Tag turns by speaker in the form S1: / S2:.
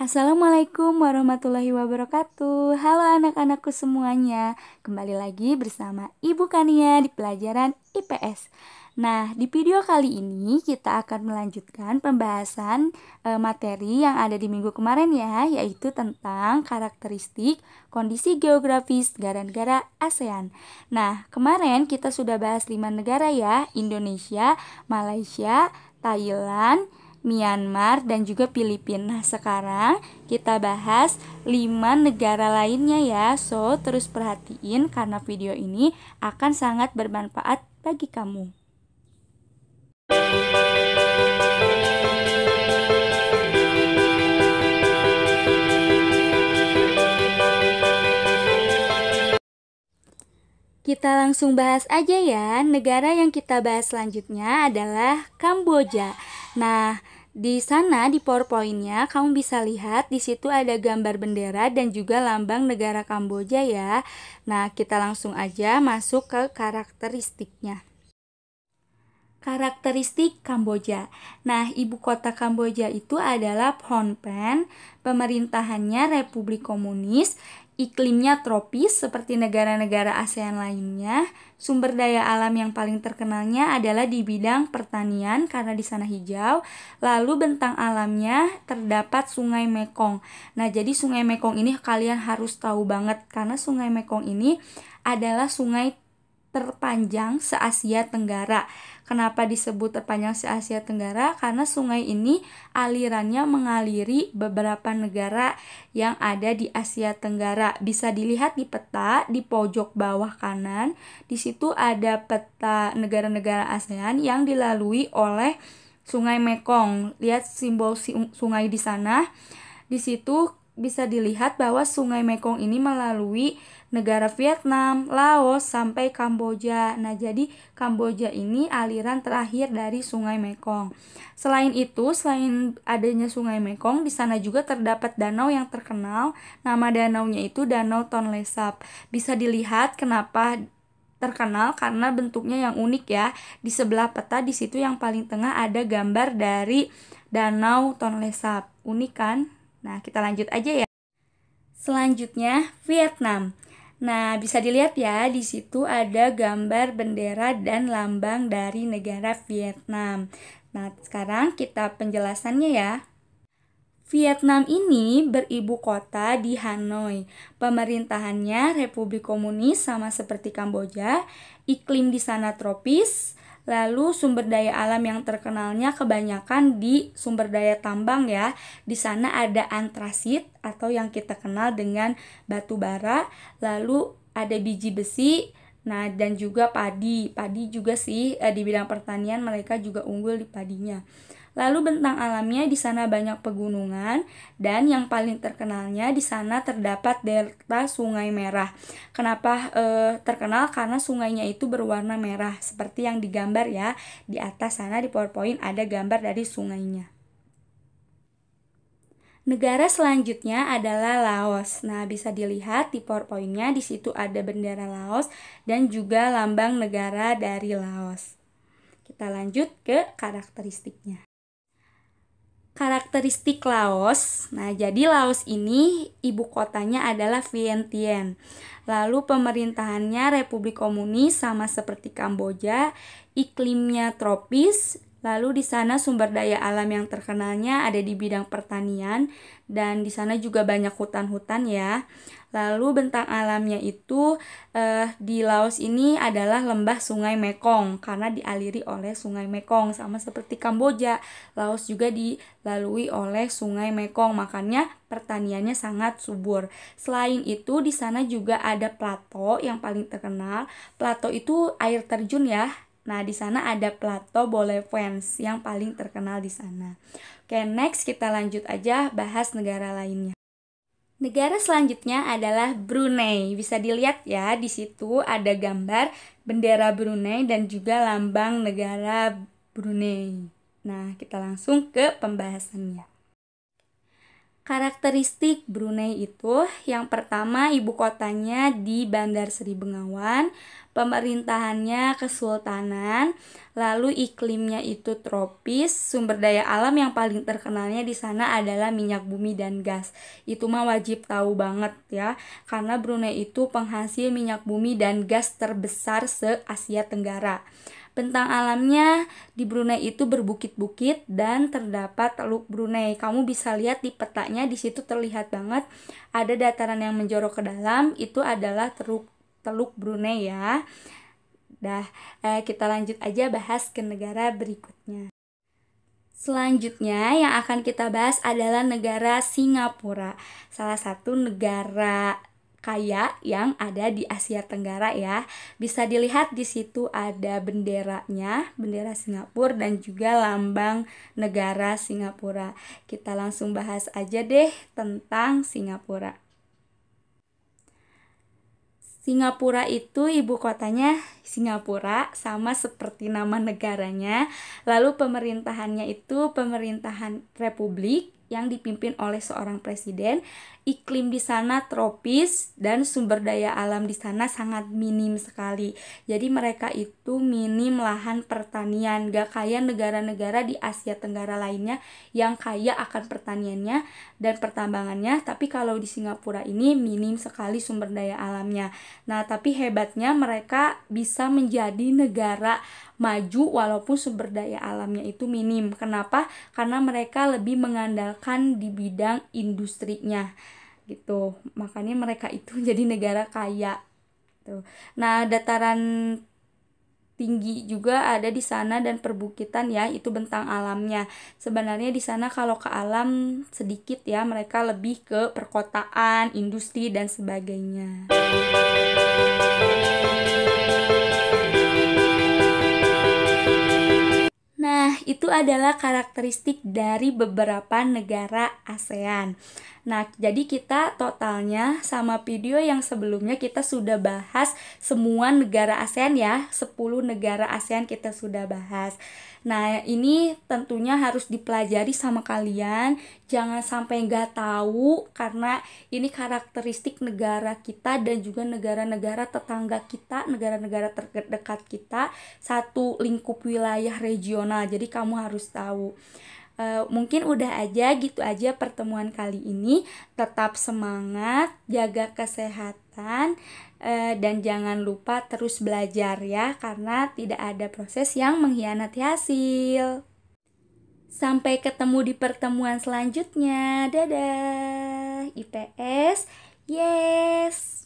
S1: Assalamualaikum warahmatullahi wabarakatuh. Halo anak-anakku semuanya. Kembali lagi bersama Ibu Kania di pelajaran IPS. Nah, di video kali ini kita akan melanjutkan pembahasan materi yang ada di minggu kemarin ya, yaitu tentang karakteristik kondisi geografis negara-negara ASEAN. Nah, kemarin kita sudah bahas 5 negara ya, Indonesia, Malaysia, Thailand, Myanmar, dan juga Filipina. Nah, sekarang kita bahas 5 negara lainnya ya. So, terus perhatiin karena video ini akan sangat bermanfaat bagi kamu. Kita langsung bahas aja ya. Negara yang kita bahas selanjutnya adalah Kamboja. Nah, di sana di PowerPoint-nya kamu bisa lihat di situ ada gambar bendera dan juga lambang negara Kamboja ya. Nah, kita langsung aja masuk ke karakteristiknya. Karakteristik Kamboja. Nah, ibu kota Kamboja itu adalah Phnom Penh. Pemerintahannya Republik Komunis. Iklimnya tropis seperti negara-negara ASEAN lainnya. Sumber daya alam yang paling terkenalnya adalah di bidang pertanian karena di sana hijau. Lalu bentang alamnya terdapat Sungai Mekong. Nah, jadi Sungai Mekong ini kalian harus tahu banget karena Sungai Mekong ini adalah sungai terpanjang se-Asia Tenggara. Kenapa disebut terpanjang se-Asia Tenggara? Karena sungai ini alirannya mengaliri beberapa negara yang ada di Asia Tenggara. Bisa dilihat di peta di pojok bawah kanan. Di situ ada peta negara-negara ASEAN yang dilalui oleh Sungai Mekong. Lihat simbol sungai di sana. Di situ bisa dilihat bahwa Sungai Mekong ini melalui negara Vietnam, Laos, sampai Kamboja. Nah, jadi Kamboja ini aliran terakhir dari Sungai Mekong. Selain itu, selain adanya Sungai Mekong, di sana juga terdapat danau yang terkenal. Nama danaunya itu Danau Tonle Sap. Bisa dilihat kenapa terkenal karena bentuknya yang unik ya. Di sebelah peta di situ yang paling tengah ada gambar dari Danau Tonle Sap. Unik kan? Nah, kita lanjut aja ya. Selanjutnya, Vietnam. Nah, bisa dilihat ya, di situ ada gambar bendera dan lambang dari negara Vietnam. Nah, sekarang kita penjelasannya ya. Vietnam ini beribu kota di Hanoi. Pemerintahannya Republik Komunis sama seperti Kamboja. Iklim di sana tropis. Lalu sumber daya alam yang terkenalnya kebanyakan di sumber daya tambang ya. Di sana ada antrasit atau yang kita kenal dengan batu bara. Lalu ada biji besi. Nah, dan juga padi. Padi juga sih di bidang pertanian mereka juga unggul di padinya. Lalu bentang alamnya di sana banyak pegunungan dan yang paling terkenalnya di sana terdapat delta Sungai Merah. Kenapa terkenal? Karena sungainya itu berwarna merah seperti yang digambar ya. Di atas sana di PowerPoint ada gambar dari sungainya. Negara selanjutnya adalah Laos. Nah, bisa dilihat di PowerPoint-nya di situ ada bendera Laos dan juga lambang negara dari Laos. Kita lanjut ke karakteristiknya. Karakteristik Laos. Nah, jadi Laos ini ibu kotanya adalah Vientiane. Lalu pemerintahannya Republik Komunis sama seperti Kamboja. Iklimnya tropis. Lalu di sana sumber daya alam yang terkenalnya ada di bidang pertanian dan di sana juga banyak hutan-hutan ya. Lalu bentang alamnya itu di Laos ini adalah lembah Sungai Mekong karena dialiri oleh Sungai Mekong sama seperti Kamboja. Laos juga dilalui oleh Sungai Mekong, makanya pertaniannya sangat subur. Selain itu di sana juga ada plato yang paling terkenal. Plato itu air terjun ya. Nah, di sana ada Plato Bolevens yang paling terkenal di sana. Oke, next kita lanjut aja bahas negara lainnya. Negara selanjutnya adalah Brunei. Bisa dilihat ya, di situ ada gambar bendera Brunei dan juga lambang negara Brunei. Nah, kita langsung ke pembahasannya. Karakteristik Brunei itu yang pertama ibu kotanya di Bandar Seri Begawan. Pemerintahannya kesultanan, lalu iklimnya itu tropis, sumber daya alam yang paling terkenalnya di sana adalah minyak bumi dan gas. Itu mah wajib tahu banget ya, karena Brunei itu penghasil minyak bumi dan gas terbesar se-Asia Tenggara. Bentang alamnya di Brunei itu berbukit-bukit dan terdapat Teluk Brunei. Kamu bisa lihat di petanya, di situ terlihat banget ada dataran yang menjorok ke dalam, itu adalah Teluk Brunei ya. Kita lanjut aja bahas ke negara berikutnya. Selanjutnya yang akan kita bahas adalah negara Singapura, salah satu negara kaya yang ada di Asia Tenggara ya. Bisa dilihat di situ ada benderanya, bendera Singapura dan juga lambang negara Singapura. Kita langsung bahas aja deh tentang Singapura. Singapura itu ibu kotanya Singapura, sama seperti nama negaranya. Lalu pemerintahannya itu pemerintahan republik yang dipimpin oleh seorang presiden. Iklim di sana tropis dan sumber daya alam di sana sangat minim sekali. Jadi mereka itu minim lahan pertanian, gak kayak negara-negara di Asia Tenggara lainnya yang kaya akan pertaniannya dan pertambangannya. Tapi kalau di Singapura ini minim sekali sumber daya alamnya. Nah, tapi hebatnya mereka bisa menjadi negara maju walaupun sumber daya alamnya itu minim. Kenapa? Karena mereka lebih mengandalkan di bidang industrinya gitu. Makanya mereka itu jadi negara kaya tuh. Nah, dataran tinggi juga ada di sana dan perbukitan ya, itu bentang alamnya. Sebenarnya di sana kalau ke alam sedikit ya, mereka lebih ke perkotaan, industri dan sebagainya. Nah, itu adalah karakteristik dari beberapa negara ASEAN. Nah, jadi kita totalnya sama video yang sebelumnya kita sudah bahas semua negara ASEAN ya, 10 negara ASEAN kita sudah bahas. Nah, ini tentunya harus dipelajari sama kalian, jangan sampai nggak tahu karena ini karakteristik negara kita dan juga negara-negara tetangga kita, negara-negara terdekat kita, satu lingkup wilayah regional. Jadi kamu harus tahu. Mungkin udah aja gitu aja pertemuan kali ini. Tetap semangat, jaga kesehatan, dan jangan lupa terus belajar ya, karena tidak ada proses yang mengkhianati hasil. Sampai ketemu di pertemuan selanjutnya. Dadah, IPS. Yes.